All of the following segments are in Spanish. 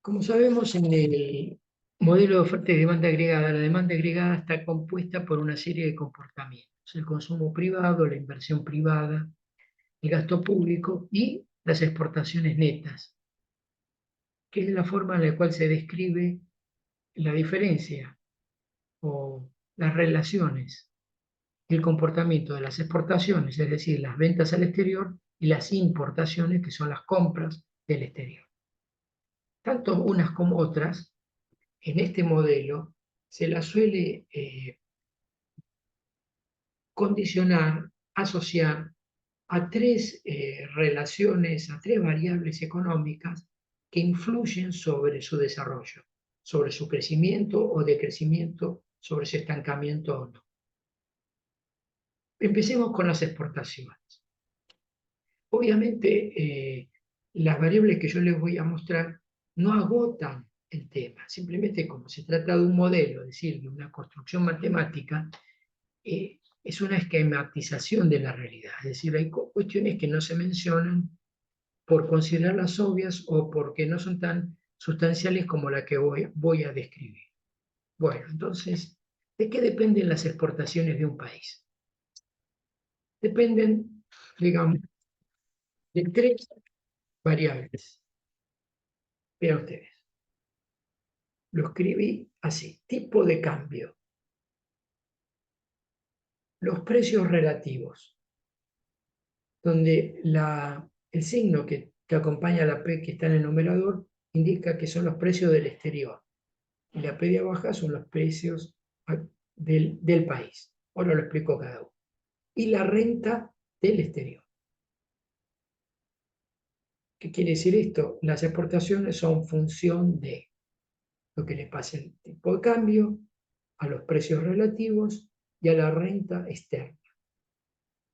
Como sabemos, en el modelo de oferta y demanda agregada, la demanda agregada está compuesta por una serie de comportamientos: el consumo privado, la inversión privada, el gasto público y las exportaciones netas, que es la forma en la cual se describe la diferencia o las relaciones, el comportamiento de las exportaciones, es decir, las ventas al exterior, y las importaciones, que son las compras del exterior. Tanto unas como otras, en este modelo, se las suele condicionar, asociar a tres relaciones, a tres variables económicas que influyen sobre su desarrollo, sobre su crecimiento o decrecimiento, sobre su estancamiento o no. Empecemos con las exportaciones. Obviamente, las variables que yo les voy a mostrar no agotan el tema, simplemente como se trata de un modelo, es decir, de una construcción matemática, es una esquematización de la realidad. Es decir, hay cuestiones que no se mencionan por considerarlas obvias o porque no son tan sustanciales como la que voy a describir. Bueno, entonces, ¿de qué dependen las exportaciones de un país? Dependen, digamos, de tres variables. Vean ustedes, lo escribí así: tipo de cambio, los precios relativos, donde el signo que acompaña a la P que está en el numerador indica que son los precios del exterior, y la P de abajo son los precios del país. Ahora lo explico cada uno. Y la renta del exterior. ¿Qué quiere decir esto? Las exportaciones son función de lo que le pasa al tipo de cambio, a los precios relativos y a la renta externa.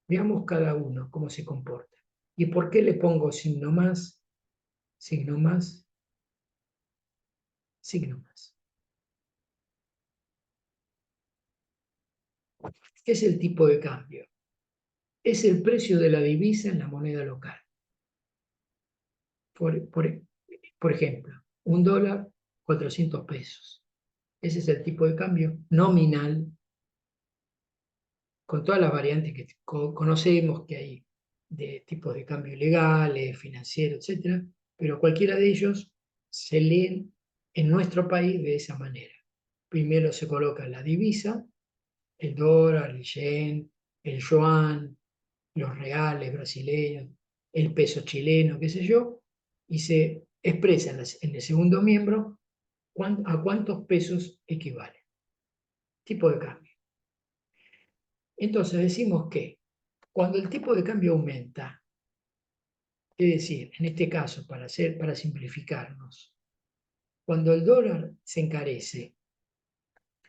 Veamos cada uno cómo se comporta. ¿Y por qué le pongo signo más, signo más, signo más? ¿Qué es el tipo de cambio? Es el precio de la divisa en la moneda local. Por, por, por ejemplo, un dólar, 400 pesos. Ese es el tipo de cambio nominal, con todas las variantes que conocemos que hay de tipos de cambio legales, financieros, etc. Pero cualquiera de ellos se leen en nuestro país de esa manera. Primero se coloca la divisa, el dólar, el yen, el yuan, los reales brasileños, el peso chileno, qué sé yo, y se expresa en el segundo miembro a cuántos pesos equivale. Tipo de cambio. Entonces decimos que cuando el tipo de cambio aumenta, es decir, en este caso, para simplificarnos, cuando el dólar se encarece,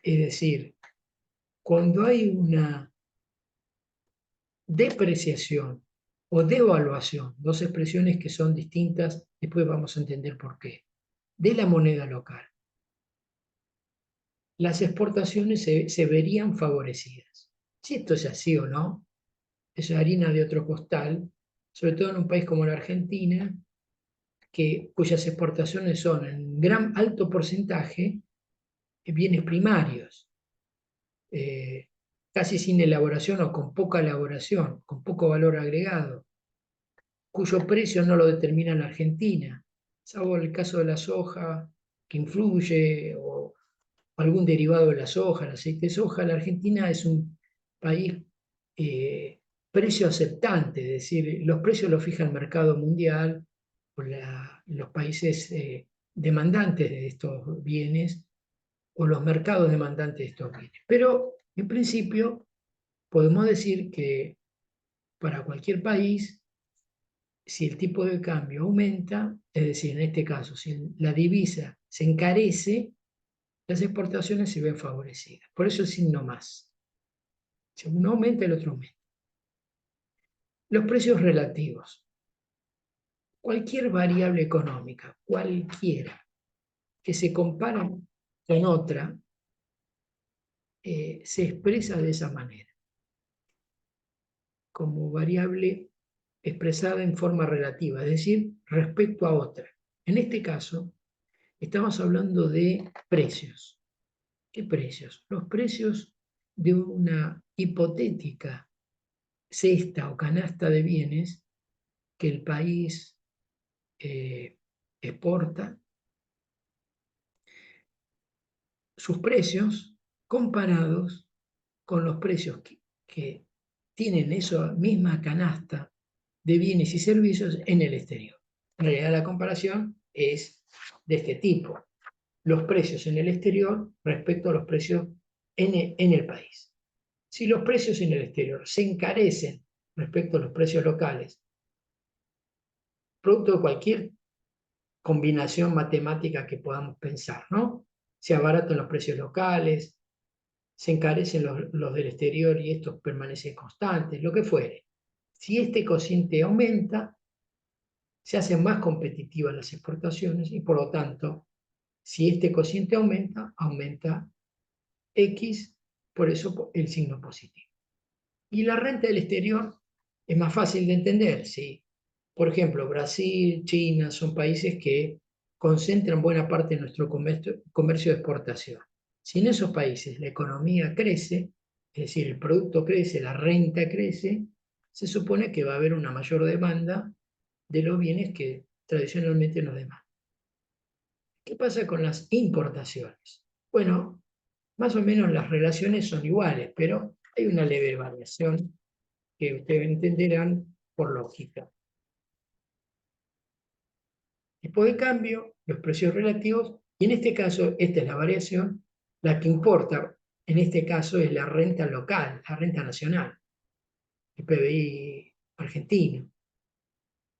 es decir, cuando hay una depreciación o devaluación, dos expresiones que son distintas, después vamos a entender por qué, de la moneda local, las exportaciones se verían favorecidas. Si esto es así o no, es harina de otro costal, sobre todo en un país como la Argentina, cuyas exportaciones son en gran alto porcentaje bienes primarios, eh, casi sin elaboración o con poca elaboración, con poco valor agregado, cuyo precio no lo determina la Argentina, salvo el caso de la soja, que influye, o algún derivado de la soja, el aceite de soja. La Argentina es un país precio aceptante, es decir, los precios los fija el mercado mundial, o los países demandantes de estos bienes, o los mercados demandantes de estos bienes. Pero, en principio, podemos decir que para cualquier país, si el tipo de cambio aumenta, es decir, en este caso, si la divisa se encarece, las exportaciones se ven favorecidas. Por eso el signo más. Si uno aumenta, el otro aumenta. Los precios relativos. Cualquier variable económica, cualquiera, que se compara con otra, se expresa de esa manera, como variable expresada en forma relativa, es decir, respecto a otra. En este caso, Estamos hablando de precios. ¿Qué precios? Los precios de una hipotética cesta o canasta de bienes que el país exporta, sus precios comparados con los precios que tienen esa misma canasta de bienes y servicios en el exterior. En realidad la comparación es de este tipo: los precios en el exterior respecto a los precios en el país. Si los precios en el exterior se encarecen respecto a los precios locales, producto de cualquier combinación matemática que podamos pensar, ¿no? Se abaratan los precios locales, se encarecen los del exterior y estos permanecen constantes, lo que fuere. Si este cociente aumenta, se hacen más competitivas las exportaciones y por lo tanto, si este cociente aumenta, aumenta X, por eso el signo positivo. Y la renta del exterior es más fácil de entender, ¿sí? Por ejemplo, Brasil, China son países que concentran buena parte de nuestro comercio de exportación. Si en esos países la economía crece, es decir, el producto crece, la renta crece, se supone que va a haber una mayor demanda de los bienes que tradicionalmente nos demandan. ¿Qué pasa con las importaciones? Bueno, más o menos las relaciones son iguales, pero hay una leve variación que ustedes entenderán por lógica. Tipo de cambio, los precios relativos, y en este caso, esta es la variación, la que importa, en este caso, es la renta local, la renta nacional, el PBI argentino,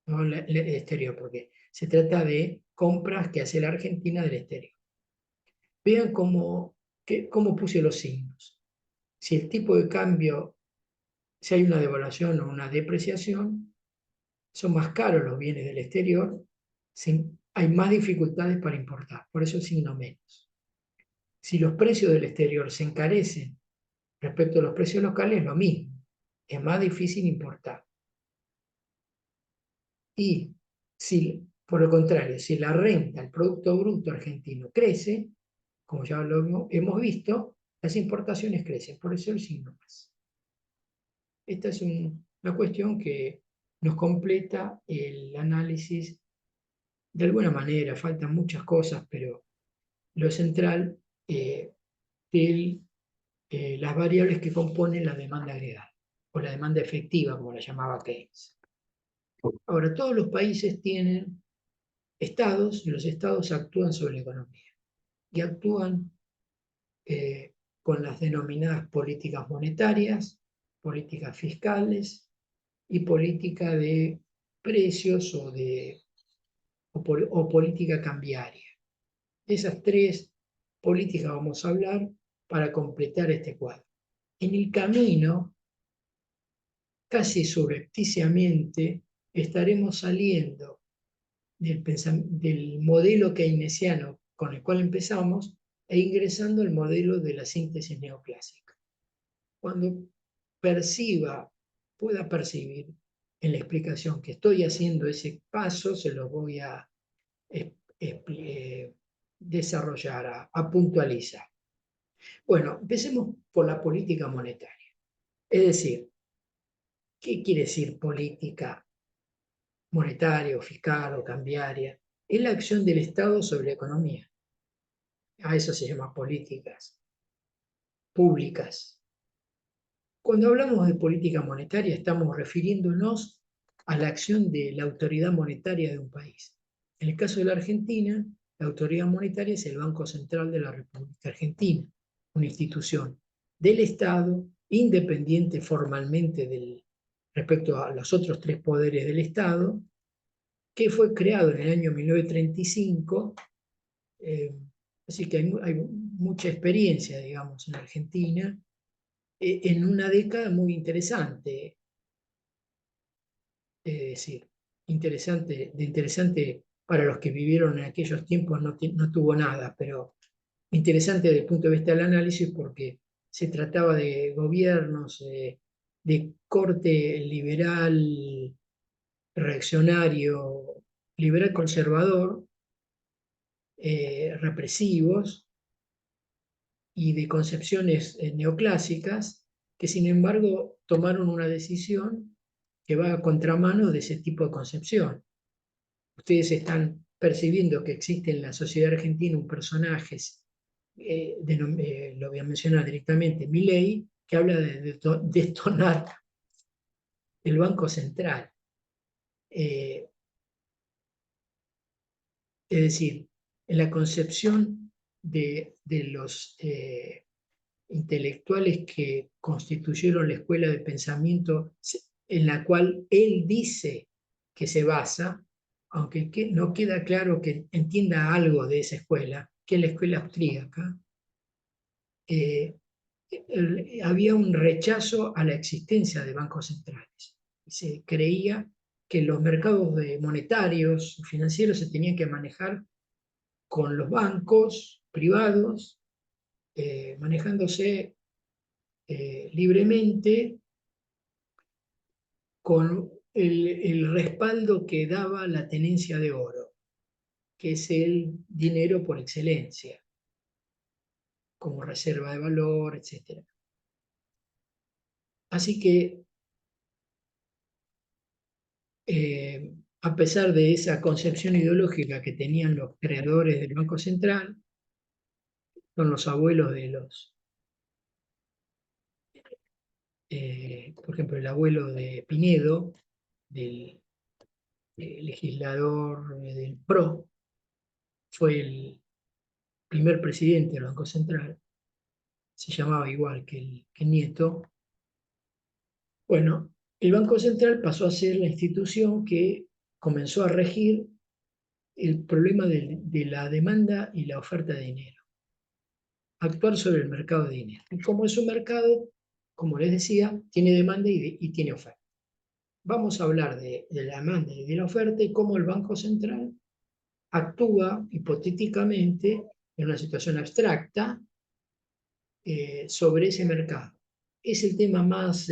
no el exterior, porque se trata de compras que hace la Argentina del exterior. Vean cómo puse los signos. Si el tipo de cambio, si hay una devaluación o una depreciación, son más caros los bienes del exterior, hay más dificultades para importar, por eso el signo menos. Si los precios del exterior se encarecen respecto a los precios locales, lo mismo, es más difícil importar. Y si, por el contrario, si la renta, el Producto Bruto argentino crece, como ya lo hemos visto, las importaciones crecen, por eso el signo más. Esta es una cuestión que nos completa el análisis de alguna manera. Faltan muchas cosas, pero lo central de las variables que componen la demanda agregada, o la demanda efectiva, como la llamaba Keynes. Ahora, todos los países tienen estados, y los estados actúan sobre la economía, y actúan con las denominadas políticas monetarias, políticas fiscales y política de precios o política cambiaria. De esas tres políticas vamos a hablar para completar este cuadro. En el camino, casi subrepticiamente, estaremos saliendo del modelo keynesiano con el cual empezamos e ingresando al modelo de la síntesis neoclásica. Cuando pueda percibir en la explicación que estoy haciendo ese paso, se lo voy a desarrollar, a puntualizar. Bueno, empecemos por la política monetaria. Es decir, ¿qué quiere decir política monetaria o fiscal o cambiaria? Es la acción del Estado sobre la economía. A eso se llama políticas públicas. Cuando hablamos de política monetaria, estamos refiriéndonos a la acción de la autoridad monetaria de un país. En el caso de la Argentina, la autoridad monetaria es el Banco Central de la República Argentina, una institución del Estado, independiente formalmente respecto a los otros tres poderes del Estado, que fue creado en el año 1935, así que hay mucha experiencia, digamos, en Argentina, en una década muy interesante, es decir, interesante para los que vivieron en aquellos tiempos no tuvo nada, pero interesante desde el punto de vista del análisis porque se trataba de gobiernos de corte liberal, reaccionario, liberal conservador, represivos y de concepciones neoclásicas, que sin embargo tomaron una decisión que va a contramano de ese tipo de concepción. Ustedes están percibiendo que existe en la sociedad argentina un personaje, lo voy a mencionar directamente, Milei, que habla de detonar el Banco Central. Eh, es decir, en la concepción de los intelectuales que constituyeron la escuela de pensamiento en la cual él dice que se basa, aunque no queda claro que entienda algo de esa escuela, que es la escuela austríaca, eh, había un rechazo a la existencia de bancos centrales. Se creía que los mercados monetarios, financieros, se tenían que manejar con los bancos privados, manejándose libremente con el respaldo que daba la tenencia de oro, que es el dinero por excelencia, como reserva de valor, etc. Así que, a pesar de esa concepción ideológica que tenían los creadores del Banco Central, son los abuelos de los, por ejemplo, el abuelo de Pinedo, del legislador del PRO, fue el primer presidente del Banco Central, se llamaba igual que el nieto. Bueno, el Banco Central pasó a ser la institución que comenzó a regir el problema de la demanda y la oferta de dinero, actuar sobre el mercado de dinero. Y como es un mercado, como les decía, tiene demanda y tiene oferta. Vamos a hablar de la demanda y de la oferta y cómo el Banco Central actúa hipotéticamente en una situación abstracta sobre ese mercado. Es el tema más,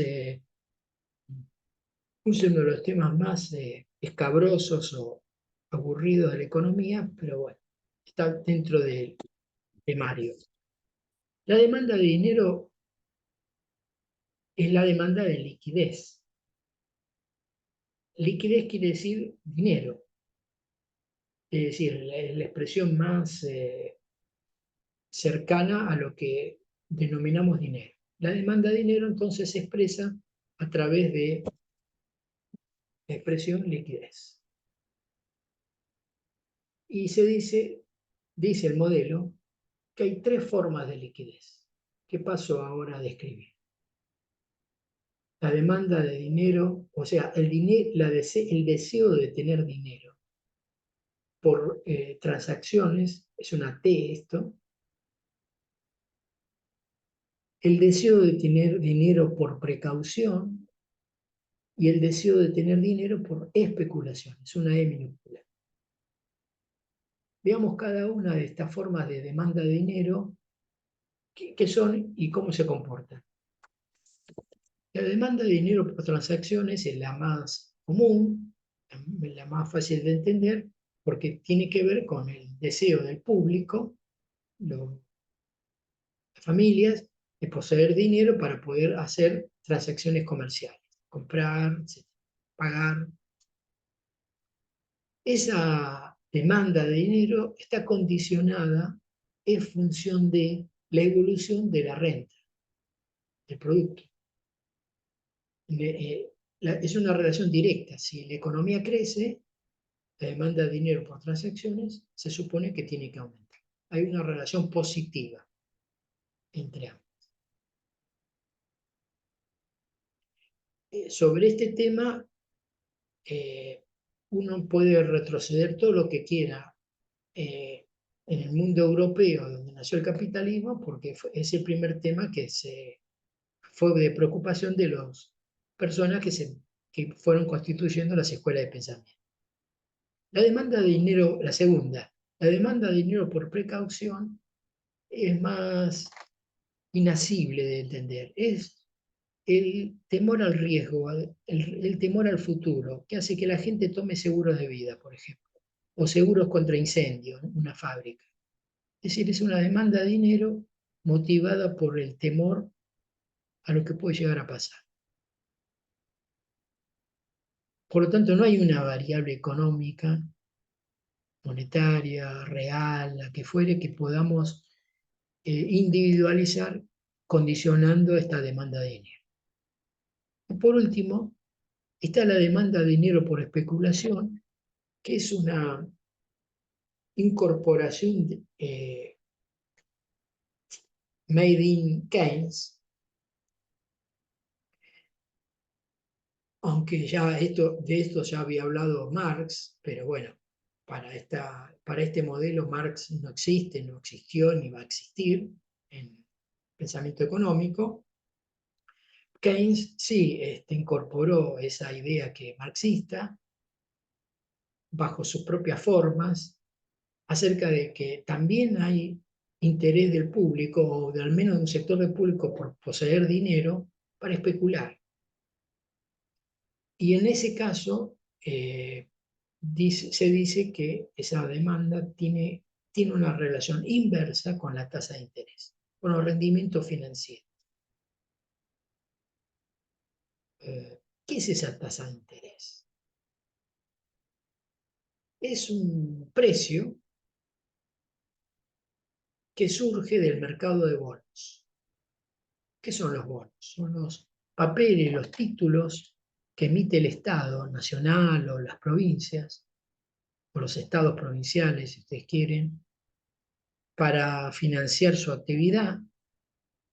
uno de los temas más escabrosos o aburridos de la economía, pero bueno, está dentro del temario. La demanda de dinero es la demanda de liquidez. Liquidez quiere decir dinero, es decir, la expresión más cercana a lo que denominamos dinero. La demanda de dinero entonces se expresa a través de la expresión liquidez. Y se dice el modelo, que hay tres formas de liquidez, que paso ahora a describir. La demanda de dinero, o sea, el deseo de tener dinero por transacciones, es una T esto. El deseo de tener dinero por precaución y el deseo de tener dinero por especulación, es una E minúscula. Veamos cada una de estas formas de demanda de dinero, qué son y cómo se comportan. La demanda de dinero por transacciones es la más común, la más fácil de entender, porque tiene que ver con el deseo del público, las familias, de poseer dinero para poder hacer transacciones comerciales, comprar, etc., pagar. Esa demanda de dinero está condicionada en función de la evolución de la renta, del producto. Es una relación directa. Si la economía crece, la demanda de dinero por transacciones se supone que tiene que aumentar. Hay una relación positiva entre ambos. Sobre este tema, uno puede retroceder todo lo que quiera en el mundo europeo, donde nació el capitalismo, porque es el primer tema que fue de preocupación de las personas que fueron constituyendo las escuelas de pensamiento. La demanda de dinero, la segunda, la demanda de dinero por precaución es más inasible de entender. Es el temor al riesgo, el temor al futuro, que hace que la gente tome seguros de vida, por ejemplo, o seguros contra incendio en una fábrica. Es decir, es una demanda de dinero motivada por el temor a lo que puede llegar a pasar. Por lo tanto, no hay una variable económica, monetaria, real, la que fuere, que podamos individualizar condicionando esta demanda de dinero. Y por último, está la demanda de dinero por especulación, que es una incorporación made in Keynes, aunque ya de esto ya había hablado Marx, pero bueno, para este modelo Marx no existe, no existió ni va a existir en pensamiento económico. Keynes sí incorporó esa idea que marxista bajo sus propias formas, acerca de que también hay interés del público, o de al menos de un sector del público, por poseer dinero para especular. Y en ese caso, se dice que esa demanda tiene una relación inversa con la tasa de interés, con los rendimientos financieros. ¿Qué es esa tasa de interés? Es un precio que surge del mercado de bonos. ¿Qué son los bonos? Son los papeles, los títulos que emite el Estado nacional o las provincias, o los estados provinciales, si ustedes quieren, para financiar su actividad.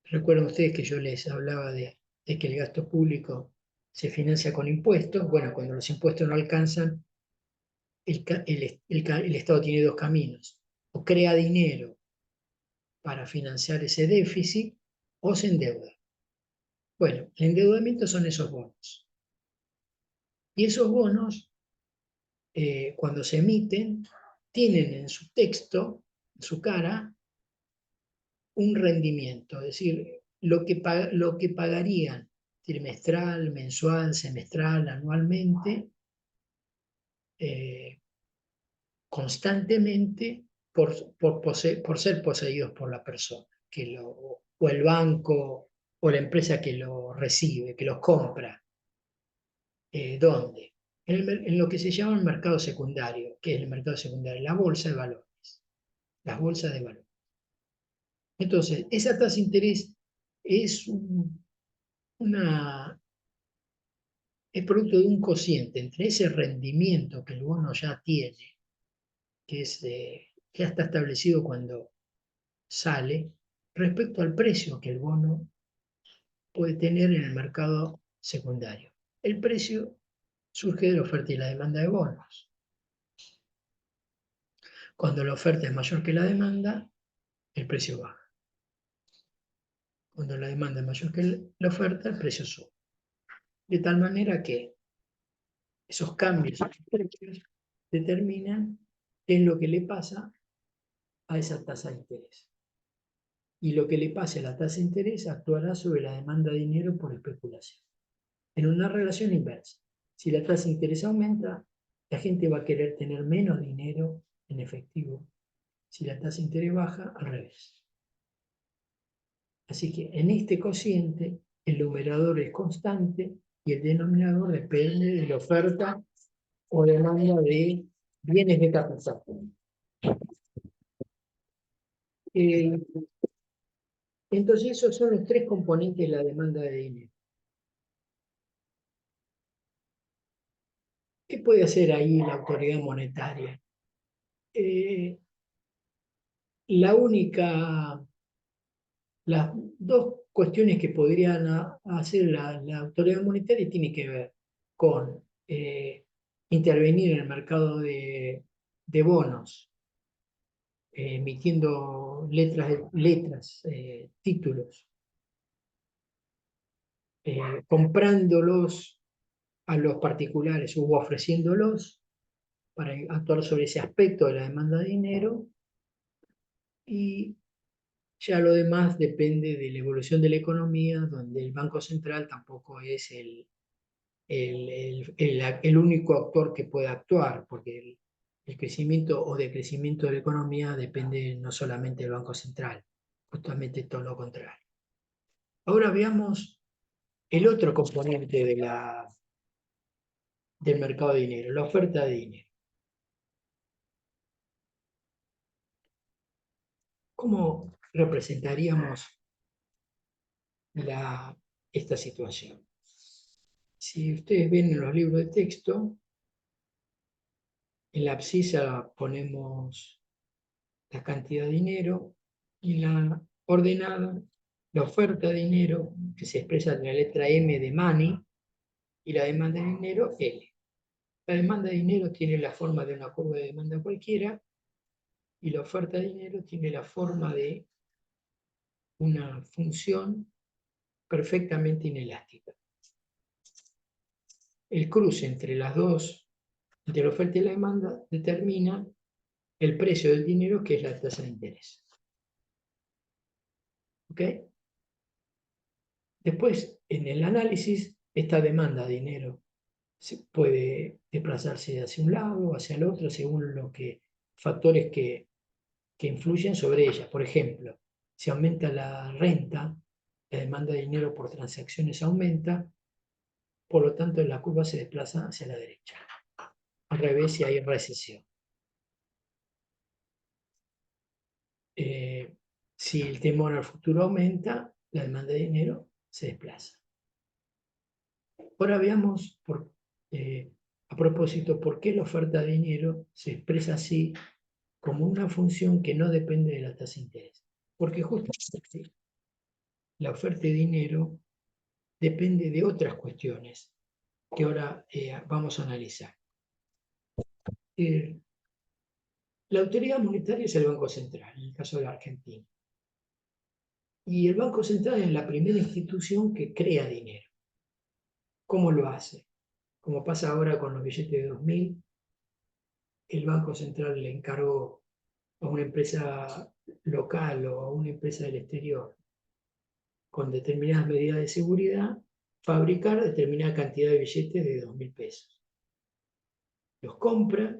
Recuerden ustedes que yo les hablaba de que el gasto público se financia con impuestos. Bueno, cuando los impuestos no alcanzan, el Estado tiene dos caminos: o crea dinero para financiar ese déficit, o se endeuda. Bueno, el endeudamiento son esos bonos. Y esos bonos, cuando se emiten, tienen en su texto, en su cara, un rendimiento, es decir, lo que pagarían trimestral, mensual, semestral, anualmente, eh, constantemente por ser poseídos por la persona, o el banco, o la empresa que lo recibe, que los compra. ¿Dónde? En lo que se llama el mercado secundario. ¿Qué es el mercado secundario? La bolsa de valores. Las bolsas de valores. Entonces, esa tasa de interés es, una, es producto de un cociente entre ese rendimiento que el bono ya tiene, que ya está establecido cuando sale, respecto al precio que el bono puede tener en el mercado secundario. El precio surge de la oferta y la demanda de bonos. Cuando la oferta es mayor que la demanda, el precio baja. Cuando la demanda es mayor que la oferta, el precio sube. De tal manera que esos cambios en los precios determinan qué es lo que le pasa a esa tasa de interés. Y lo que le pase a la tasa de interés actuará sobre la demanda de dinero por especulación, en una relación inversa. Si la tasa de interés aumenta, la gente va a querer tener menos dinero en efectivo. Si la tasa de interés baja, al revés. Así que en este cociente, el numerador es constante y el denominador depende de la oferta o demanda de bienes de capital. Eh, entonces, esos son los tres componentes de la demanda de dinero. ¿Qué puede hacer ahí la autoridad monetaria? Eh, la única, las dos cuestiones que podrían hacer la autoridad monetaria tiene que ver con intervenir en el mercado de bonos, emitiendo títulos, comprándolos a los particulares o ofreciéndolos para actuar sobre ese aspecto de la demanda de dinero, y ya lo demás depende de la evolución de la economía, donde el Banco Central tampoco es el único actor que puede actuar, porque el crecimiento o decrecimiento de la economía depende no solamente del Banco Central, justamente todo lo contrario. Ahora veamos el otro componente del mercado de dinero, la oferta de dinero. ¿Cómo representaríamos esta situación? Si ustedes ven en los libros de texto, en la abscisa ponemos la cantidad de dinero y la ordenada, la oferta de dinero, que se expresa en la letra M de money, y la demanda de dinero L. La demanda de dinero tiene la forma de una curva de demanda cualquiera y la oferta de dinero tiene la forma de una función perfectamente inelástica. El cruce entre las dos, entre la oferta y la demanda, determina el precio del dinero, que es la tasa de interés. ¿Ok? Después, en el análisis, esta demanda de dinero se puede desplazarse hacia un lado o hacia el otro según factores que influyen sobre ella. Por ejemplo, si aumenta la renta, la demanda de dinero por transacciones aumenta, por lo tanto la curva se desplaza hacia la derecha. Al revés, si hay recesión. Si el temor al futuro aumenta, la demanda de dinero se desplaza. Ahora veamos, a propósito, por qué la oferta de dinero se expresa así como una función que no depende de la tasa de interés. Porque justamente la oferta de dinero depende de otras cuestiones que ahora vamos a analizar. La autoridad monetaria es el Banco Central, en el caso de la Argentina. Y el Banco Central es la primera institución que crea dinero. ¿Cómo lo hace? Como pasa ahora con los billetes de 2000, el Banco Central le encargó a una empresa local o a una empresa del exterior con determinadas medidas de seguridad fabricar determinada cantidad de billetes de 2000 pesos. Los compra,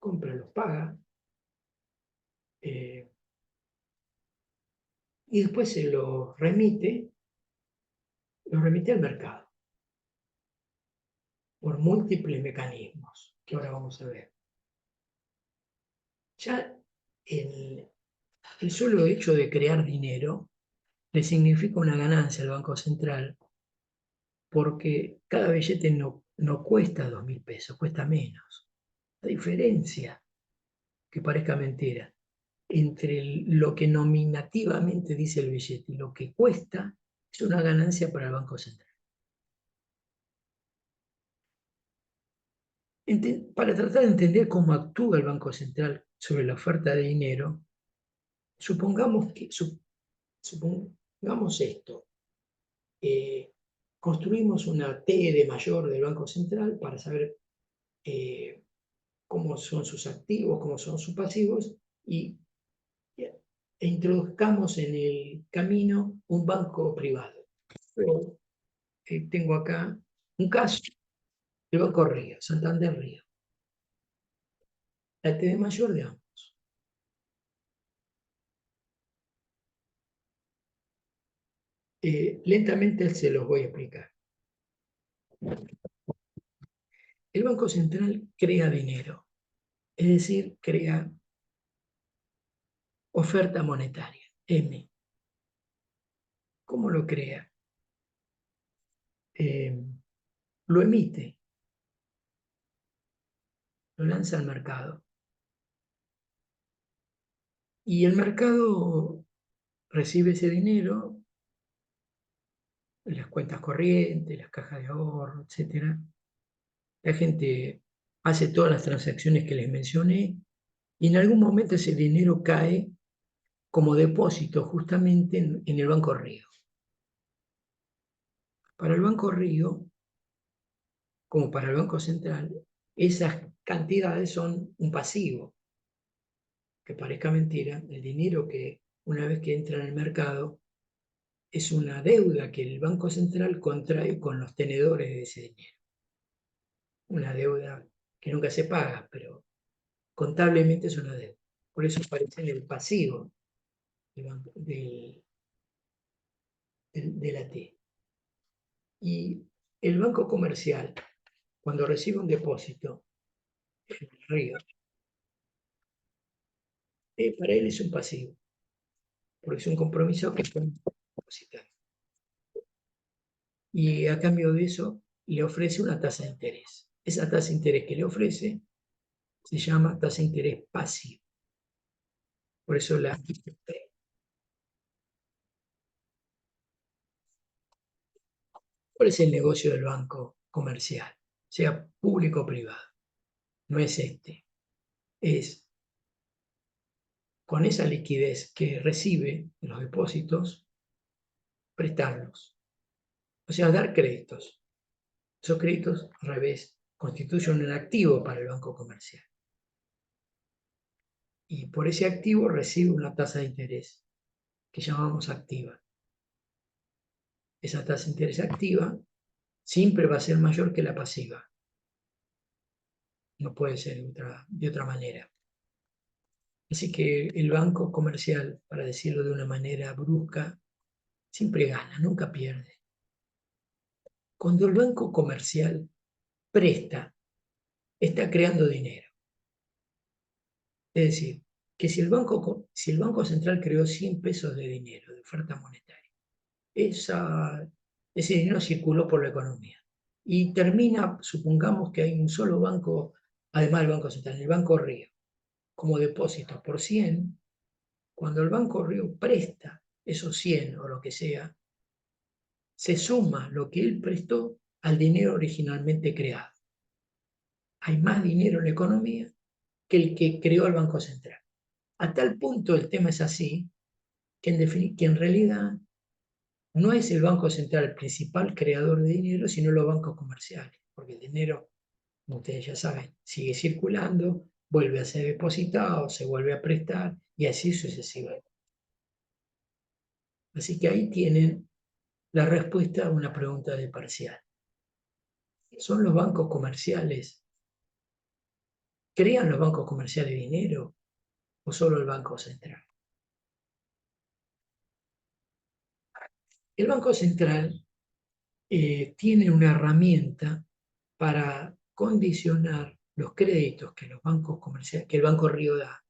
los paga, eh, y después se los remite al mercado por múltiples mecanismos que ahora vamos a ver. Ya el solo hecho de crear dinero le significa una ganancia al Banco Central porque cada billete no cuesta 2000 pesos, cuesta menos. La diferencia, que parezca mentira, entre lo que nominativamente dice el billete y lo que cuesta es una ganancia para el Banco Central. Para tratar de entender cómo actúa el Banco Central sobre la oferta de dinero, supongamos esto. Construimos una T de mayor del Banco Central para saber cómo son sus activos, cómo son sus pasivos, e introduzcamos en el camino un banco privado. Tengo acá un caso, el Banco Río, Santander Río. La T de mayor de ambos. Lentamente se los voy a explicar. El Banco Central crea dinero, es decir, crea oferta monetaria, M. ¿Cómo lo crea? Lo emite, lo lanza al mercado. Y el mercado recibe ese dinero, las cuentas corrientes, las cajas de ahorro, etc. La gente hace todas las transacciones que les mencioné y en algún momento ese dinero cae como depósito justamente en el Banco Río. Para el Banco Río, como para el Banco Central, esas cantidades son un pasivo. Que parezca mentira, el dinero que una vez que entra en el mercado es una deuda que el Banco Central contrae con los tenedores de ese dinero. Una deuda que nunca se paga, pero contablemente es una deuda. Por eso aparece en el pasivo de la T. Y el banco comercial, cuando recibe un depósito en el río, para él es un pasivo, porque es un compromiso que puede depositar. Y a cambio de eso le ofrece una tasa de interés. Esa tasa de interés que le ofrece se llama tasa de interés pasivo. Por eso ¿cuál es el negocio del banco comercial? Sea público o privado. No es este. Es con esa liquidez que recibe de los depósitos, prestarlos. O sea, dar créditos. Esos créditos, al revés, constituyen un activo para el banco comercial. Y por ese activo recibe una tasa de interés que llamamos activa. Esa tasa de interés activa siempre va a ser mayor que la pasiva. No puede ser de otra manera. Así que el banco comercial, para decirlo de una manera brusca, siempre gana, nunca pierde. Cuando el banco comercial presta, está creando dinero. Es decir, que si el Banco Central creó 100 pesos de dinero, de oferta monetaria, ese dinero circuló por la economía. Y termina, supongamos que hay un solo banco, además del Banco Central, el Banco Río, como depósito por 100. Cuando el Banco Río presta esos 100 o lo que sea, se suma lo que él prestó al dinero originalmente creado. Hay más dinero en la economía que el que creó el Banco Central. A tal punto el tema es así, que en realidad no es el Banco Central el principal creador de dinero, sino los bancos comerciales, porque el dinero, como ustedes ya saben, sigue circulando, vuelve a ser depositado, se vuelve a prestar y así sucesivamente. Así que ahí tienen la respuesta a una pregunta de parcial. ¿Son los bancos comerciales? ¿Crean los bancos comerciales dinero o solo el Banco Central? El Banco Central tiene una herramienta para condicionar los créditos que los bancos comerciales, que el Banco Río da,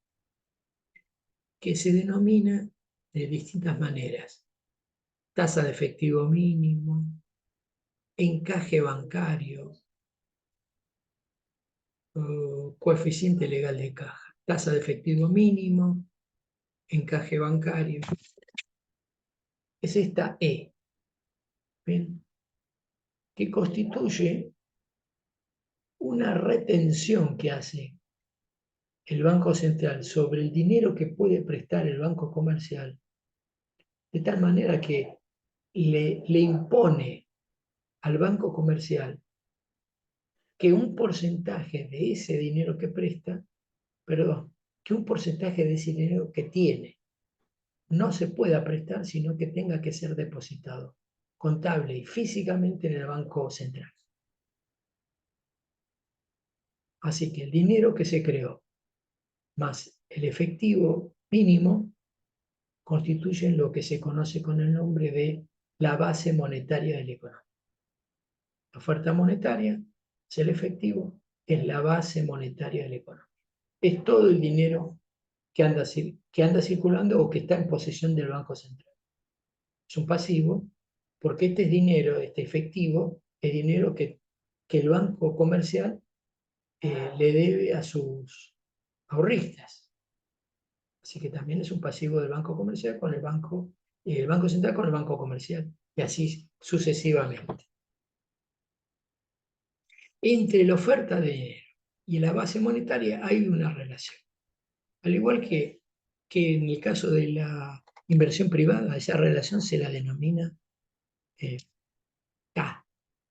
que se denomina de distintas maneras. Tasa de efectivo mínimo, encaje bancario, coeficiente legal de caja. Tasa de efectivo mínimo, encaje bancario. Es esta E, ¿bien? Que constituye una retención que hace el Banco Central sobre el dinero que puede prestar el banco comercial, de tal manera que le impone al banco comercial que un porcentaje de ese dinero que presta, perdón, que un porcentaje de ese dinero que tiene no se pueda prestar, sino que tenga que ser depositado contable y físicamente en el Banco Central. Así que el dinero que se creó más el efectivo mínimo constituyen lo que se conoce con el nombre de la base monetaria de la economía. La oferta monetaria es el efectivo, es la base monetaria de la economía. Es todo el dinero que anda circulando o que está en posesión del Banco Central. Es un pasivo porque este es dinero, este efectivo, es dinero que el banco comercial le debe a sus ahorristas. Así que también es un pasivo del banco comercial con el banco central con el banco comercial, y así sucesivamente. Entre la oferta de dinero y la base monetaria hay una relación. Al igual que en el caso de la inversión privada, esa relación se la denomina K.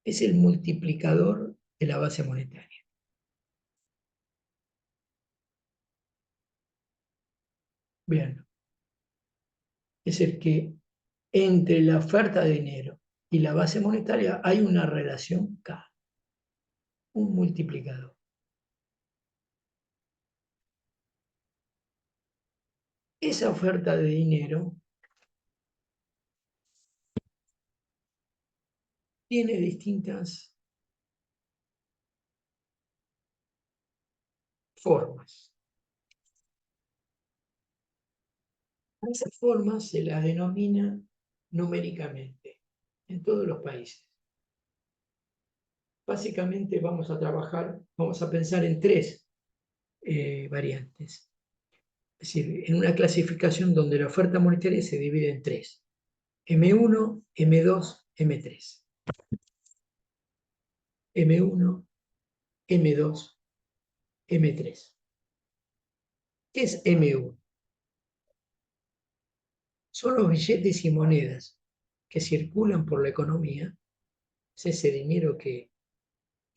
Es el multiplicador de la base monetaria. Bien, es el que entre la oferta de dinero y la base monetaria hay una relación K, un multiplicador. esa oferta de dinero tiene distintas formas. A esas formas se las denomina numéricamente en todos los países. Básicamente vamos a trabajar, vamos a pensar en tres variantes. Es decir, en una clasificación donde la oferta monetaria se divide en tres: M1, M2, M3. M1, M2, M3. ¿Qué es M1? Son los billetes y monedas que circulan por la economía. Es ese dinero que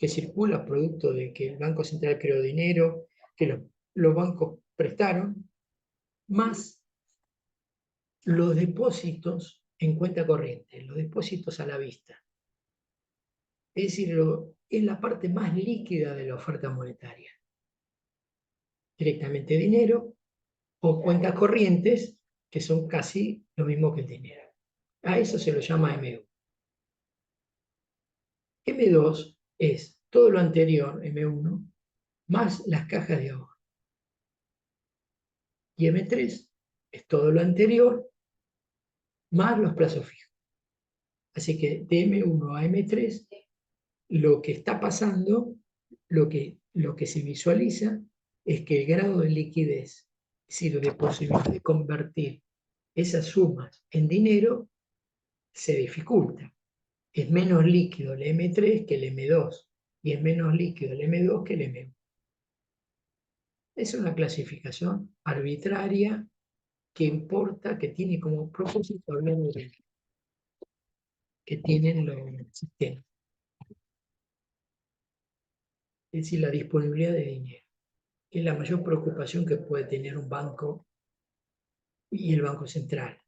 circula producto de que el Banco Central creó dinero, que los bancos prestaron, más los depósitos en cuenta corriente, los depósitos a la vista. Es decir, es la parte más líquida de la oferta monetaria. Directamente dinero o cuentas corrientes, que son casi lo mismo que el dinero. A eso se lo llama M1. M2 es todo lo anterior, M1, más las cajas de ahorro. Y M3 es todo lo anterior, más los plazos fijos. Así que de M1 a M3, lo que está pasando, lo que se visualiza, es que el grado de liquidez, es decir, de posibilidad de convertir esas sumas en dinero, se dificulta. Es menos líquido el M3 que el M2 y es menos líquido el M2 que el M1. Es una clasificación arbitraria que importa, que tiene como propósito hablar de que tienen los sistemas, es decir, la disponibilidad de dinero, que es la mayor preocupación que puede tener un banco y el Banco Central.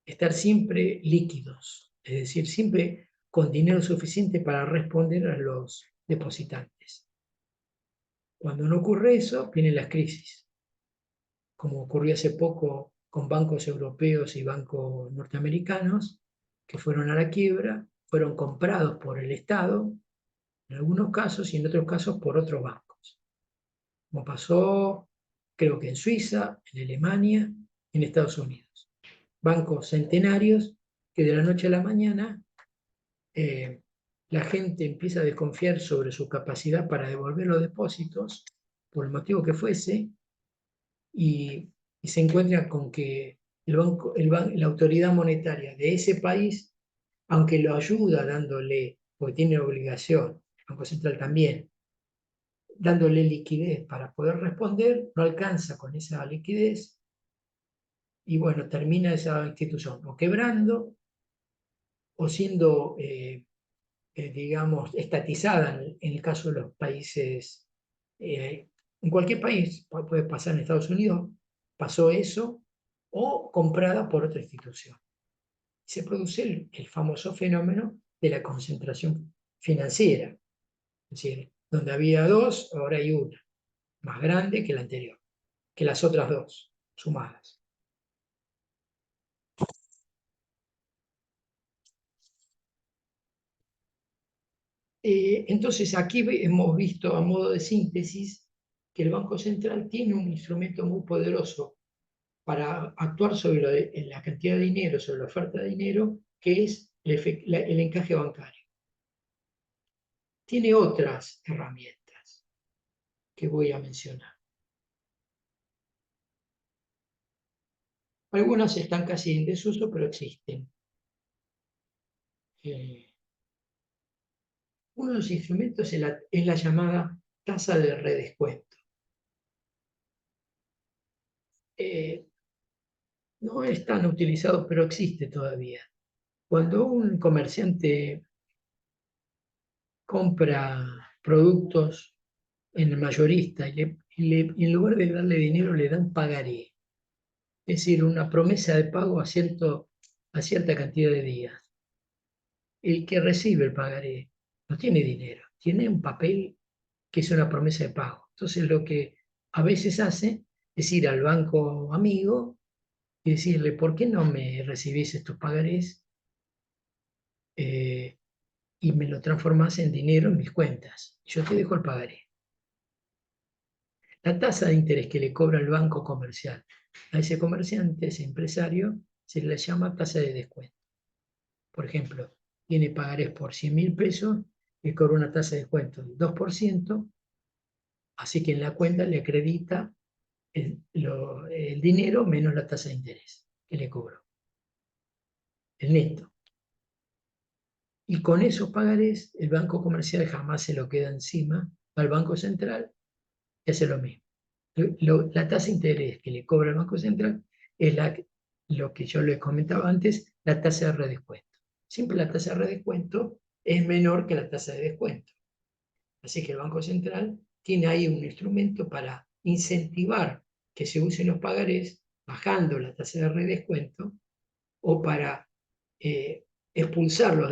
Estar siempre líquidos, es decir, siempre con dinero suficiente para responder a los depositantes. Cuando no ocurre eso, vienen las crisis, como ocurrió hace poco con bancos europeos y bancos norteamericanos, que fueron a la quiebra, fueron comprados por el Estado, en algunos casos, y en otros casos por otros bancos, como pasó, creo que en Suiza, en Alemania, en Estados Unidos. Bancos centenarios que de la noche a la mañana eh, la gente empieza a desconfiar sobre su capacidad para devolver los depósitos, por el motivo que fuese, y se encuentra con que la autoridad monetaria de ese país, aunque lo ayuda dándole, porque tiene obligación, el Banco Central también, dándole liquidez para poder responder, no alcanza con esa liquidez y bueno, termina esa institución o quebrando o siendo, digamos, estatizada en el caso de los países, en cualquier país, puede pasar en Estados Unidos, pasó eso, o comprada por otra institución. Se produce el famoso fenómeno de la concentración financiera, es decir, donde había dos, ahora hay una, más grande que la anterior, que las otras dos sumadas. Entonces, aquí hemos visto a modo de síntesis que el Banco Central tiene un instrumento muy poderoso para actuar sobre la cantidad de dinero, sobre la oferta de dinero, que es el encaje bancario. Tiene otras herramientas que voy a mencionar. Algunas están casi en desuso, pero existen. Eh, Uno de los instrumentos es la llamada tasa de redescuento. Eh, no es tan utilizado, pero existe todavía. Cuando un comerciante compra productos en el mayorista y en lugar de darle dinero le dan pagaré, es decir, una promesa de pago a cierta cantidad de días. El que recibe el pagaré no tiene dinero, tiene un papel que es una promesa de pago. Entonces lo que a veces hace es ir al banco amigo y decirle, ¿por qué no me recibís estos pagarés eh, y me lo transformás en dinero en mis cuentas? Yo te dejo el pagaré. La tasa de interés que le cobra el banco comercial a ese comerciante, ese empresario, se le llama tasa de descuento. Por ejemplo, tiene pagarés por 100.000 pesos y cobra una tasa de descuento del 2%, así que en la cuenta le acredita el dinero menos la tasa de interés que le cobró, el neto. Y con esos pagarés, el banco comercial jamás se lo queda encima al Banco Central y hace lo mismo. La tasa de interés que le cobra el Banco Central es lo que yo le comentaba antes, la tasa de redescuento. Siempre la tasa de redescuento es menor que la tasa de descuento. Así que el Banco Central tiene ahí un instrumento para incentivar que se usen los pagarés bajando la tasa de redescuento o para expulsarlo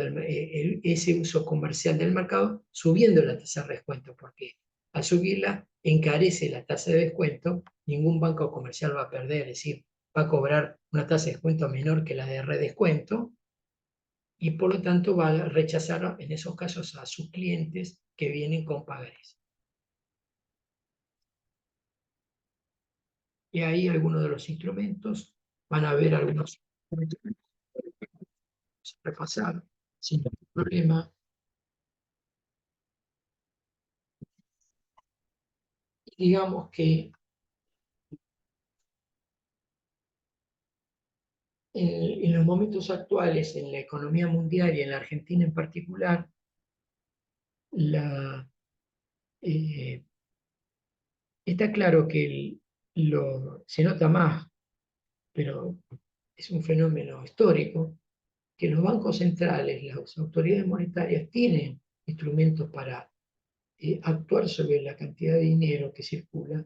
ese uso comercial del mercado subiendo la tasa de descuento, porque al subirla encarece la tasa de descuento, ningún banco comercial va a perder, es decir, va a cobrar una tasa de descuento menor que la de redescuento y por lo tanto va a rechazar en esos casos a sus clientes que vienen con pagarés. Y ahí algunos de los instrumentos, van a ver algunos repasar sin ningún problema. Digamos que en los momentos actuales, en la economía mundial y en la Argentina en particular, la, eh, está claro que se nota más, pero es un fenómeno histórico, que los bancos centrales, las autoridades monetarias tienen instrumentos para actuar sobre la cantidad de dinero que circula,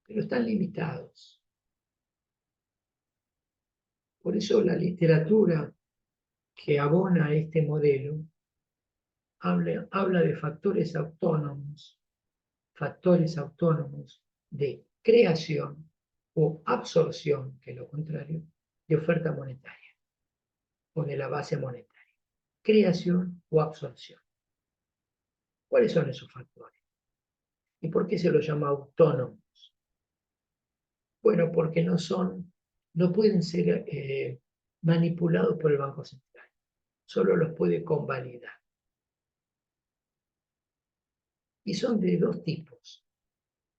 pero están limitados. Por eso la literatura que abona este modelo habla de factores autónomos de creación o absorción, que es lo contrario, de oferta monetaria o de la base monetaria. Creación o absorción. ¿Cuáles son esos factores? ¿Y por qué se los llama autónomos? Bueno, porque no pueden ser manipulados por el Banco Central, solo los puede convalidar. Y son de dos tipos.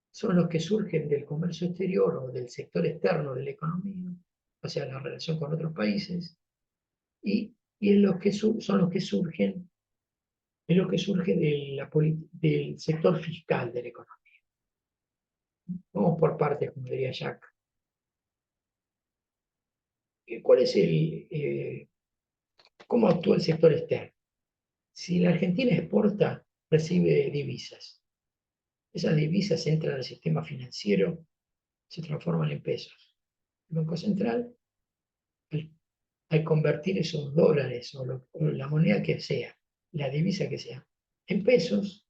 Son los que surgen del comercio exterior o del sector externo de la economía, o sea, la relación con otros países, y son los que surgen, es lo que surge del sector fiscal de la economía. Vamos por partes, como diría Jack. ¿Cuál es cómo actúa el sector externo? Si la Argentina exporta, recibe divisas. Esas divisas entran al sistema financiero, se transforman en pesos. El Banco Central, al, al convertir esos dólares o la moneda que sea, la divisa que sea, en pesos,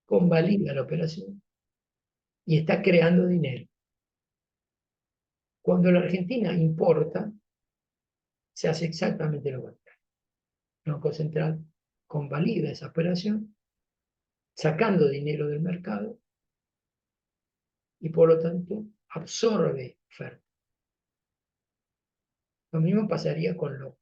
convalida la operación y está creando dinero. Cuando la Argentina importa, se hace exactamente lo contrario. El Banco Central convalida esa operación, sacando dinero del mercado y por lo tanto absorbe oferta. Lo mismo pasaría con los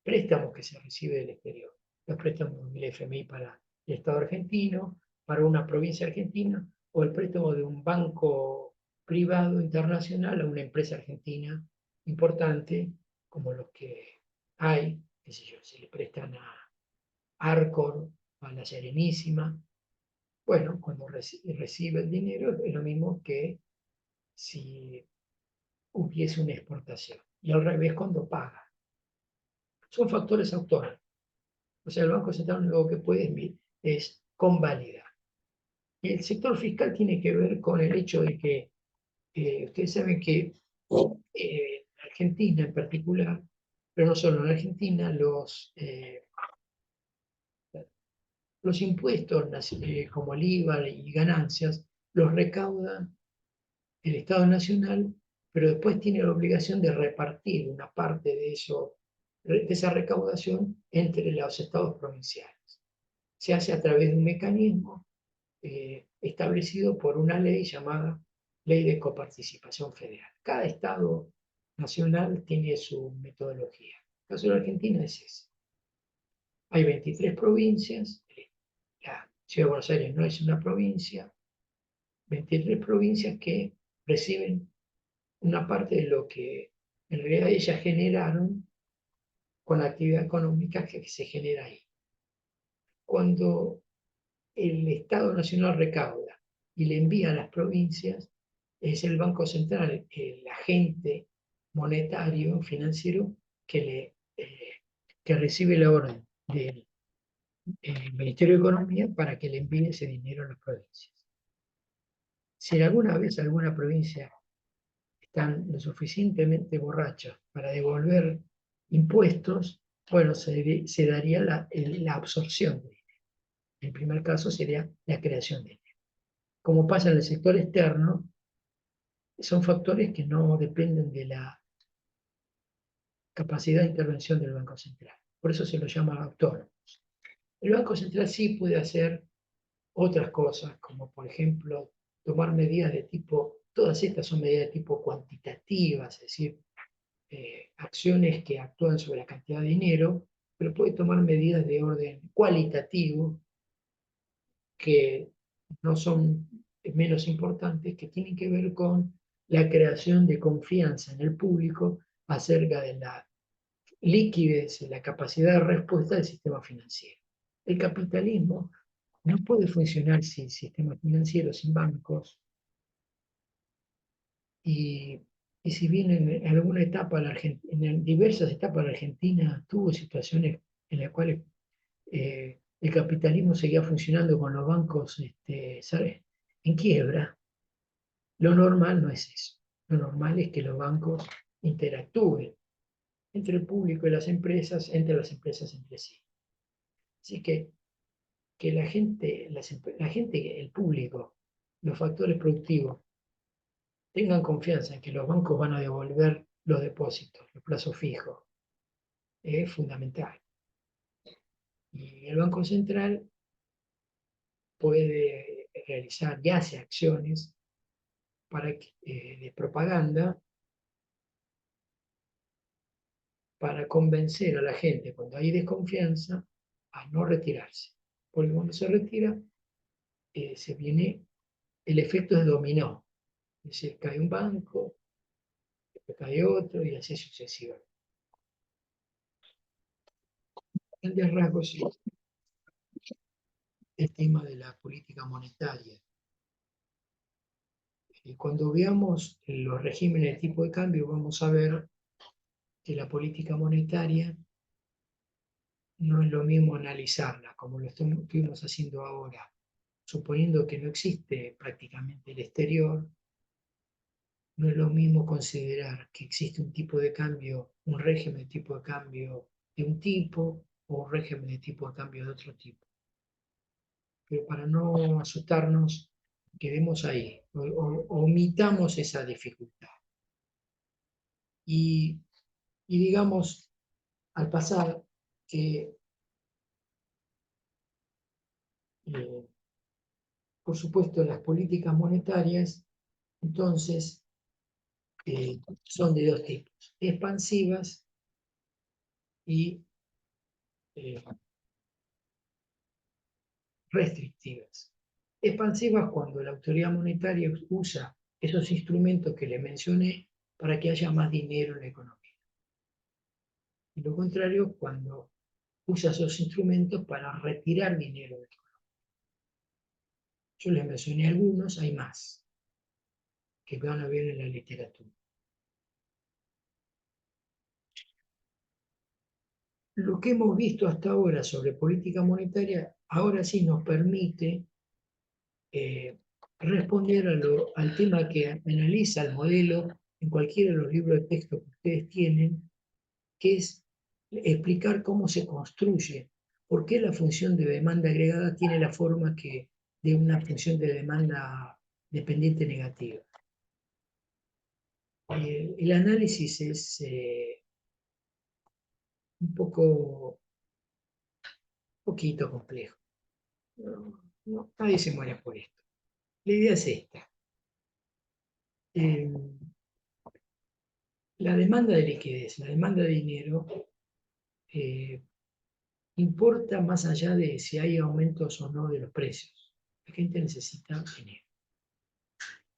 préstamos que se recibe del exterior. Los préstamos del FMI para el Estado argentino, para una provincia argentina, o el préstamo de un banco privado internacional a una empresa argentina importante, como los que hay, qué sé yo, se le prestan a Arcor, a la Serenísima. Bueno, cuando recibe el dinero es lo mismo que si hubiese una exportación. Y al revés cuando paga. Son factores autónomos. O sea, el Banco Central lo único que puede es convalidar. Y el sector fiscal tiene que ver con el hecho de que ustedes saben que Argentina en particular, pero no solo en Argentina, los impuestos como el IVA y ganancias los recaudan el Estado Nacional, pero después tiene la obligación de repartir una parte de eso, de esa recaudación entre los estados provinciales. Se hace a través de un mecanismo establecido por una ley llamada Ley de Coparticipación Federal. Cada estado nacional tiene su metodología. El caso de la Argentina es ese. Hay 23 provincias, la Ciudad de Buenos Aires no es una provincia, 23 provincias que reciben una parte de lo que en realidad ellas generaron con la actividad económica que se genera ahí. Cuando el Estado Nacional recauda y le envía a las provincias, es el Banco Central, el agente monetario, financiero, que recibe la orden del Ministerio de Economía para que le envíe ese dinero a las provincias. Si alguna vez alguna provincia están lo suficientemente borrachos para devolver impuestos, bueno, se daría la absorción de dinero. El primer caso sería la creación de dinero. Como pasa en el sector externo, son factores que no dependen de la capacidad de intervención del Banco Central. Por eso se lo llama autónomos. El Banco Central sí puede hacer otras cosas, como por ejemplo tomar medidas de tipo, todas estas son medidas de tipo cuantitativas, es decir, acciones que actúan sobre la cantidad de dinero, pero puede tomar medidas de orden cualitativo que no son menos importantes, que tienen que ver con la creación de confianza en el público acerca de la liquidez y la capacidad de respuesta del sistema financiero. El capitalismo no puede funcionar sin sistema financiero, sin bancos, y, y si bien en alguna etapa, en diversas etapas la Argentina tuvo situaciones en las cuales el capitalismo seguía funcionando con los bancos ¿sabes? En quiebra, lo normal no es eso. Lo normal es que los bancos interactúen entre el público y las empresas, entre las empresas entre sí. Así que la gente, el público, los factores productivos, tengan confianza en que los bancos van a devolver los depósitos, los plazos fijos, es fundamental. Y el Banco Central puede realizar y hace acciones de propaganda para convencer a la gente cuando hay desconfianza a no retirarse. Porque cuando se retira, se viene el efecto de dominó. Es decir, cae un banco, después cae otro y así sucesivamente. En grandes rasgos, el tema de la política monetaria. Y cuando veamos los regímenes de tipo de cambio, vamos a ver que la política monetaria no es lo mismo analizarla como lo estuvimos haciendo ahora, suponiendo que no existe prácticamente el exterior. No es lo mismo considerar que existe un tipo de cambio, un régimen de tipo de cambio de un tipo o un régimen de tipo de cambio de otro tipo. Pero para no asustarnos, quedemos ahí, omitamos esa dificultad. Y digamos, al pasar, que eh, por supuesto las políticas monetarias, entonces, son de dos tipos, expansivas y eh, restrictivas. Expansivas cuando la autoridad monetaria usa esos instrumentos que le mencioné para que haya más dinero en la economía. Y lo contrario, cuando usa esos instrumentos para retirar dinero de la economía. Yo les mencioné algunos, hay más que van a ver en la literatura. Lo que hemos visto hasta ahora sobre política monetaria, ahora sí nos permite eh, responder al tema que analiza el modelo en cualquiera de los libros de texto que ustedes tienen, que es explicar cómo se construye, por qué la función de demanda agregada tiene la forma de una función de demanda dependiente negativa. el análisis es un poquito complejo. Nadie se muere por esto. La idea es esta. Eh, la demanda de liquidez, la demanda de dinero, eh, importa más allá de si hay aumentos o no de los precios. La gente necesita dinero.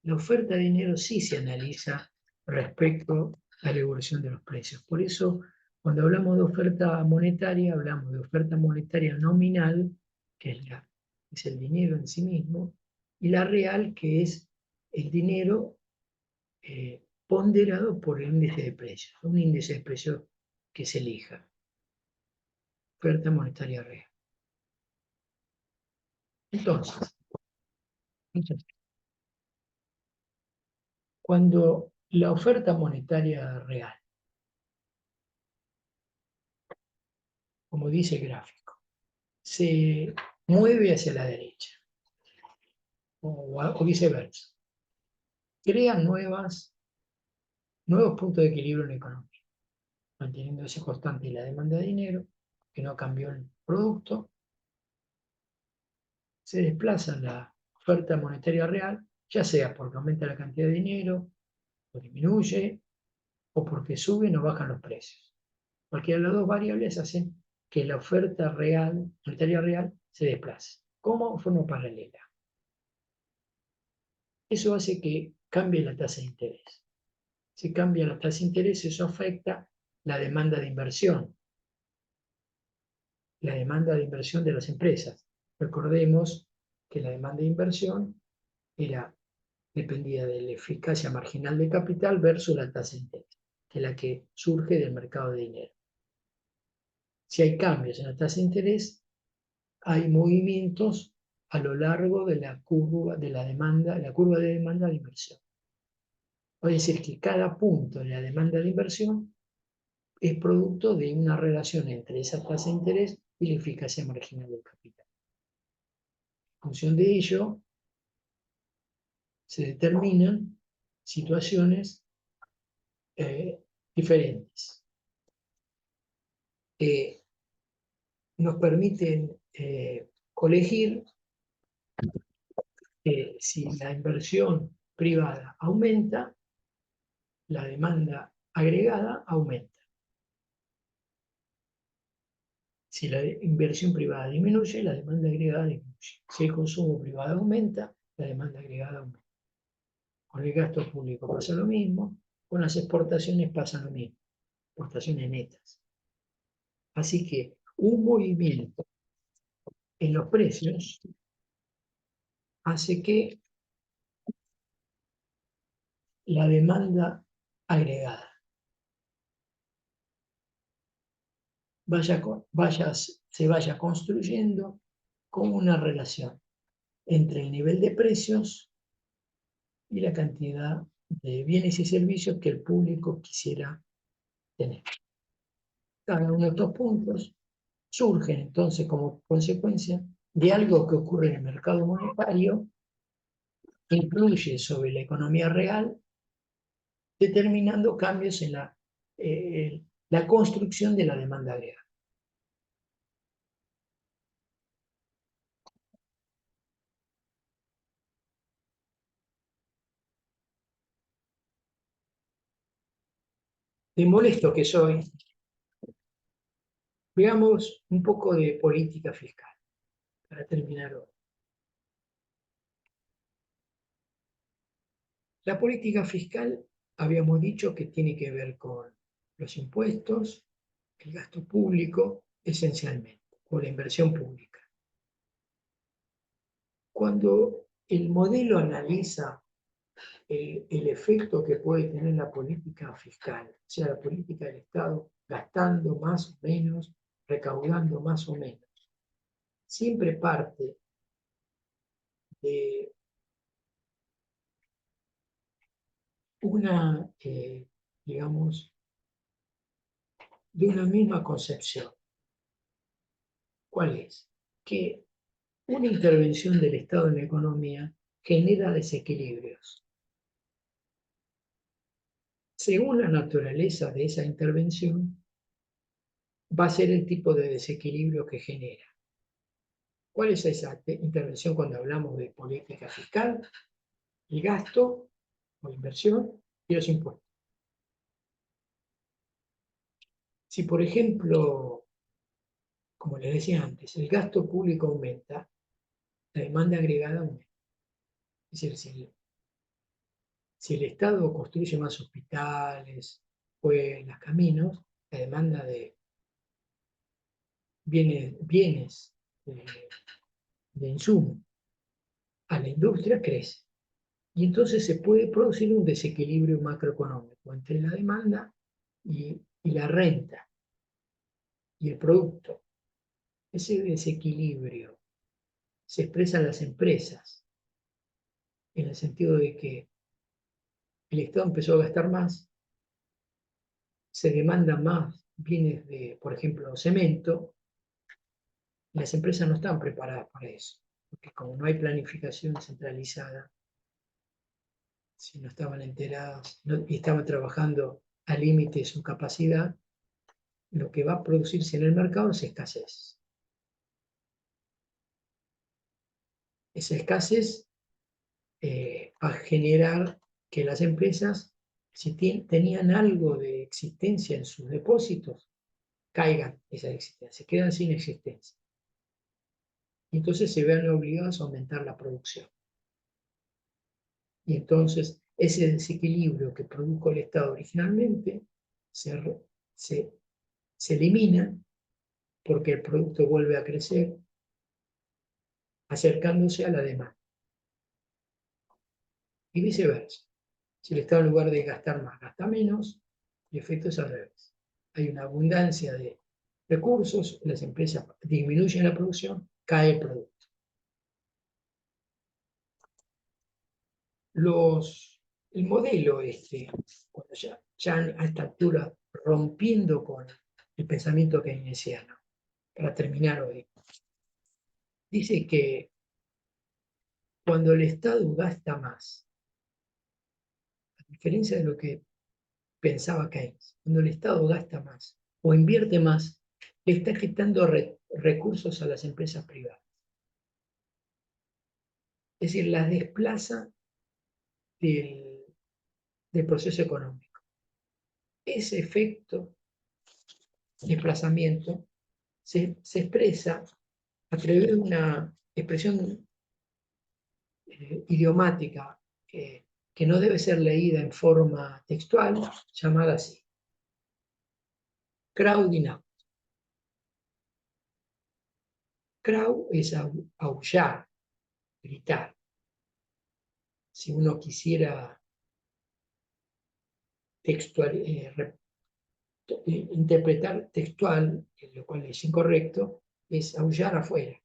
La oferta de dinero sí se analiza respecto a la evolución de los precios. Por eso, cuando hablamos de oferta monetaria, hablamos de oferta monetaria nominal, que es el dinero en sí mismo, y la real, que es el dinero ponderado por el índice de precios, un índice de precios que se elija, oferta monetaria real. Entonces, cuando la oferta monetaria real, como dice el gráfico, se mueve hacia la derecha o viceversa, crea nuevos puntos de equilibrio en la economía, manteniéndose constante la demanda de dinero, que no cambió el producto, se desplaza la oferta monetaria real, ya sea porque aumenta la cantidad de dinero, o disminuye, o porque suben o bajan los precios. Cualquiera de las dos variables hacen que la oferta real, monetaria real, se desplace, como forma paralela. Eso hace que cambie la tasa de interés. Si cambia la tasa de interés, eso afecta la demanda de inversión, la demanda de inversión de las empresas. Recordemos que la demanda de inversión dependía de la eficacia marginal de capital versus la tasa de interés, que es la que surge del mercado de dinero. Si hay cambios en la tasa de interés, hay movimientos a lo largo de la curva de la curva de demanda de inversión. Es decir, que cada punto de la demanda de inversión es producto de una relación entre esa tasa de interés y la eficacia marginal del capital. En función de ello, se determinan situaciones diferentes que nos permiten colegir que si la inversión privada aumenta, la demanda agregada aumenta. Si la inversión privada disminuye, la demanda agregada disminuye. Si el consumo privado aumenta, la demanda agregada aumenta. Con el gasto público pasa lo mismo, con las exportaciones pasa lo mismo, exportaciones netas. Así que un movimiento en los precios hace que la demanda agregada se vaya construyendo como una relación entre el nivel de precios y la cantidad de bienes y servicios que el público quisiera tener. Cada uno de estos puntos surgen entonces como consecuencia de algo que ocurre en el mercado monetario, que influye sobre la economía real, determinando cambios en la construcción de la demanda agregada. De molesto que soy, veamos un poco de política fiscal para terminar hoy. La política fiscal, habíamos dicho que tiene que ver con los impuestos, el gasto público, esencialmente, o la inversión pública. Cuando el modelo analiza el efecto que puede tener la política fiscal, o sea, la política del Estado, gastando más o menos, recaudando más o menos, siempre parte de una, digamos, de una misma concepción. ¿Cuál es? Que una intervención del Estado en la economía genera desequilibrios. según la naturaleza de esa intervención, va a ser el tipo de desequilibrio que genera. ¿Cuál es esa intervención cuando hablamos de política fiscal? El gasto o inversión y los impuestos. Si, por ejemplo, como les decía antes, el gasto público aumenta, la demanda agregada aumenta. Es decir, si el Estado construye más hospitales, escuelas, caminos, la demanda de bienes de insumo a la industria crece. Y entonces se puede producir un desequilibrio macroeconómico entre la demanda y la renta y el producto. Ese desequilibrio se expresa en las empresas, en el sentido de que el Estado empezó a gastar más, se demanda más bienes de, por ejemplo, cemento, y las empresas no están preparadas para eso, porque como no hay planificación centralizada, si no estaban enteradas y estaban trabajando al límite de su capacidad, lo que va a producirse en el mercado es escasez. Esa escasez va a generar que las empresas, si tenían algo de existencia en sus depósitos, caigan esa existencia, se quedan sin existencia. Y entonces se vean obligados a aumentar la producción. Y entonces ese desequilibrio que produjo el Estado originalmente se, se, se elimina porque el producto vuelve a crecer acercándose a la demanda. Y viceversa. Si el Estado en lugar de gastar más, gasta menos, el efecto es al revés. Hay una abundancia de recursos, las empresas disminuyen la producción, cae el producto. El modelo cuando ya a esta altura rompiendo con el pensamiento keynesiano, para terminar hoy, dice que cuando el Estado gasta más, a diferencia de lo que pensaba Keynes, cuando el Estado gasta más o invierte más, le está quitando recursos a las empresas privadas. Es decir, las desplaza del, del proceso económico. Ese efecto de desplazamiento se expresa a través de una expresión idiomática que no debe ser leída en forma textual, llamada así, crowding out. Crowd es aullar, gritar. Si uno quisiera textual, interpretar textual, lo cual es incorrecto, es aullar afuera.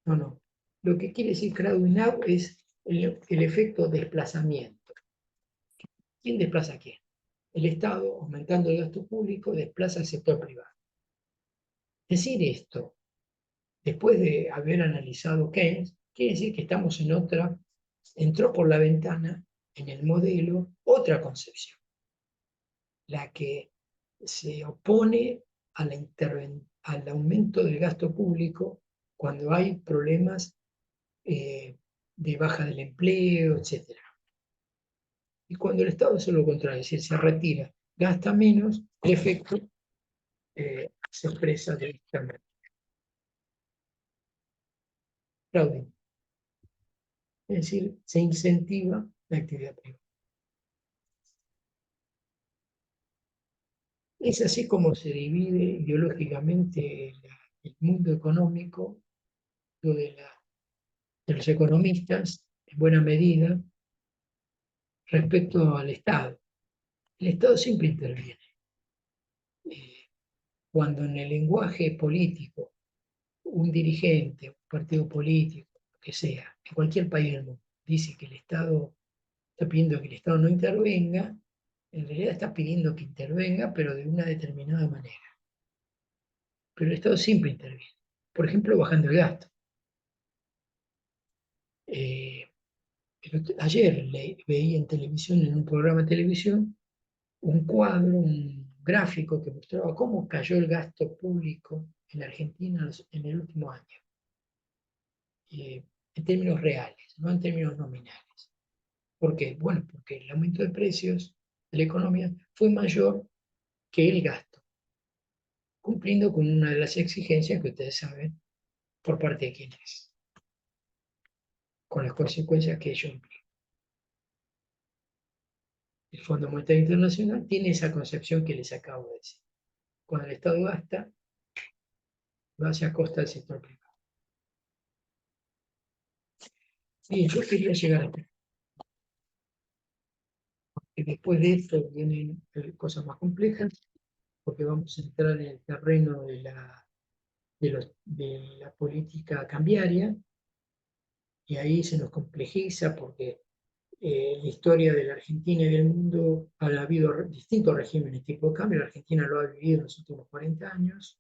No, no. Lo que quiere decir crowding out es el efecto desplazamiento. ¿Quién desplaza a quién? El Estado, aumentando el gasto público, desplaza al sector privado. Decir esto, después de haber analizado Keynes, quiere decir que estamos en otra, entró por la ventana en el modelo otra concepción, la que se opone a al aumento del gasto público cuando hay problemas de baja del empleo, etc. Y cuando el Estado hace lo contrario, es decir, se retira, gasta menos, el efecto se expresa directamente. Crowding. Es decir, se incentiva la actividad privada. Es así como se divide ideológicamente el mundo económico, lo de los economistas, en buena medida, respecto al Estado. El Estado siempre interviene. Eh, Cuando en el lenguaje político, un dirigente, un partido político, lo que sea, en cualquier país del mundo, dice que el Estado está pidiendo que el Estado no intervenga, en realidad está pidiendo que intervenga, pero de una determinada manera. Pero el Estado siempre interviene. Por ejemplo, bajando el gasto. El Ayer veía en televisión, en un programa de televisión, un cuadro, un gráfico que mostraba cómo cayó el gasto público en Argentina en el último año, en términos reales, no en términos nominales. ¿Por qué? Bueno, porque el aumento de precios de la economía fue mayor que el gasto, cumpliendo con una de las exigencias que ustedes saben por parte de quienes, con las consecuencias que ello implica. El Fondo Monetario Internacional tiene esa concepción que les acabo de decir. Cuando el Estado gasta, lo hace a costa del sector privado. Y yo quería llegar a esto. Y después de esto vienen cosas más complejas, porque vamos a entrar en el terreno de la política cambiaria, y ahí se nos complejiza porque en la historia de la Argentina y del mundo ha habido distintos regímenes tipo de cambio. La Argentina lo ha vivido en los últimos 40 años,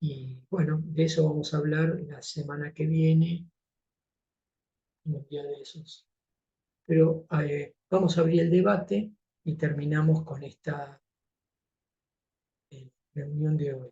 y bueno, de eso vamos a hablar la semana que viene, un día de esos. Pero vamos a abrir el debate y terminamos con esta reunión de hoy.